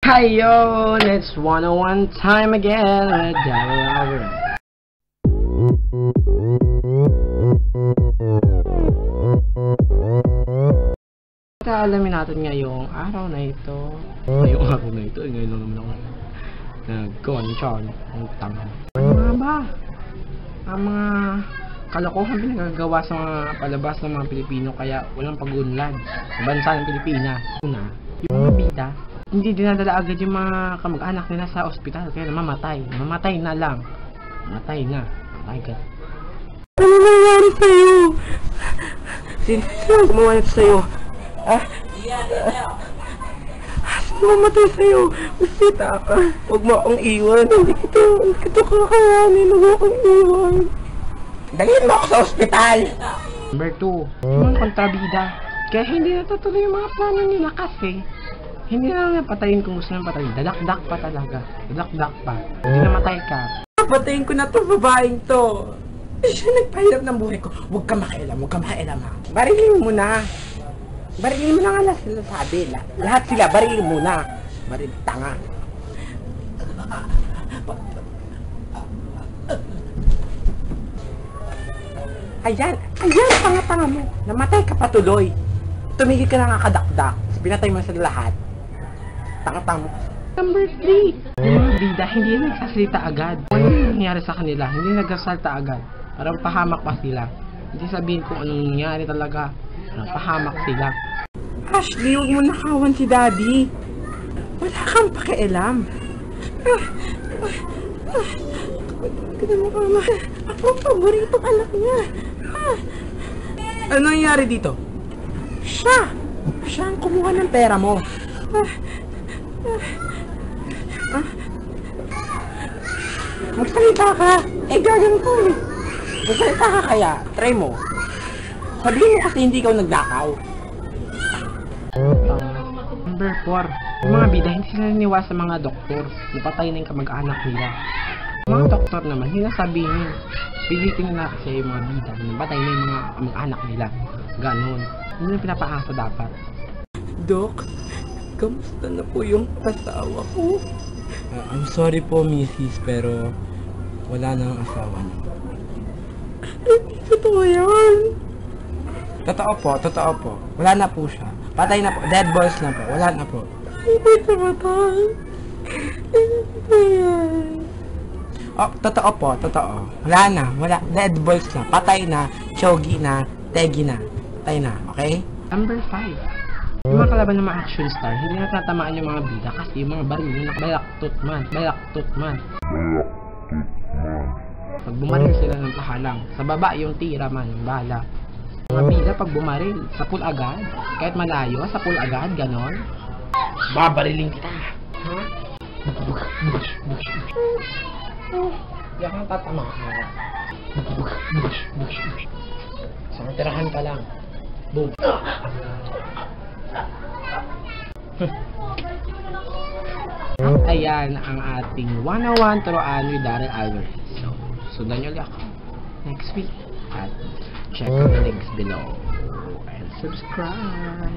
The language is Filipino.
Ayun, it's 101 time again with Daryl Alvarez. Alamin natin ngayong araw na ito. Ngayong araw na ito, ngayon lang naman ako naggawa ng chon, ang tanga. Ano nga ba? Ang mga kalokohan pinagagawa sa mga palabas ng mga Pilipino kaya walang pag-unlad sa bansa ng Pilipinas. Una, yung mga bida, hindi dinadala agad yung mga kamag-anak nila sa ospital kaya namamatay. Mamatay na lang. Mamatay na. Agad. Ano nangyari sa'yo? Sino gumawa sa'yo? Sino mamatay sa'yo? Masita ka. Huwag mo akong iwan. Hindi kita kakayanin. Huwag mo akong iwan. Dalhin mo ako sa ospital! Number 2, yung mga kontrabida. Kaya hindi natutuloy yung mga plano nila kasi hindi na lang patayin kung gusto nang patayin. Dadakdak pa talaga. Dadakdak pa. Hindi namatay ka. Patayin ko na to, babaeng to. Siya nagpahirap ng buhay ko. Huwag ka makialam, huwag ka makialam ha. Barilin mo na. Barilin mo na nga lang sila sabi. Lahat sila, barilin mo na. Baril, tanga. Ayan, tanga-tanga mo. Namatay ka pa tuloy. Tumigil ka na nga kadakdak. Pinatay mo sa lahat. Tanga-tanga mo. Number 3, yung mga bida hindi nagsasalita agad. Ano yung nangyari sa kanila? Hindi nagsasalita agad. Parang pahamak pa sila. Hindi sabihin kung anong nangyari talaga. Parang pahamak sila. Ashley, huwag mo nakawan si Daddy. Wala kang pakialam. Ganun mo kama. Ako ang paboritong anak niya. Ano nangyari dito? Siya ang kumuha ng pera mo. Magsalita ka. Gagan ko eh. Magsalita ka kaya. Try mo. Sabihin mo kasi hindi ikaw nagdakaw. Number 4, yung mga bida hindi sila naniwala sa mga doktor. Napatay na yung kamag-anak nila. Yung mga doktor naman, hindi sabihin. Pilitin na kasi yung mga bida. Napatay na yung mga kamag-anak nila. Ganon. Hindi na pinapaasa dapat. Dok, kamusta na po yung asawa ko? I'm sorry po, Mrs. Pero wala na ang asawa niyo. Totoo yan? Totoo po. Wala na po siya. Patay na po. Dead balls na po. Wala na po. Hindi siya matay. Hindi yan. Oh, totoo po. Wala na. Dead balls na. Patay na. Chogi na. Tegi na. Patay na. Okay? Number 5, yung mga kalaban ng mga action star, hindi natatamaan yung mga bida kasi yung mga baril yung nakabalaktot man. Pag bumaril sila ng pahalang, sa baba yung tira man, yung bala. Mga bida pag bumaril, sapul agad, kahit malayo, sapul agad, ganon. Babarilin kita. Ha? Diyan kang tatamaan. Sa tirahan ka lang. Boom. Ayan ang ating 101 turuan with Daryl Alvarez. So, sundan nyo ulit ako next week at check the links below and subscribe.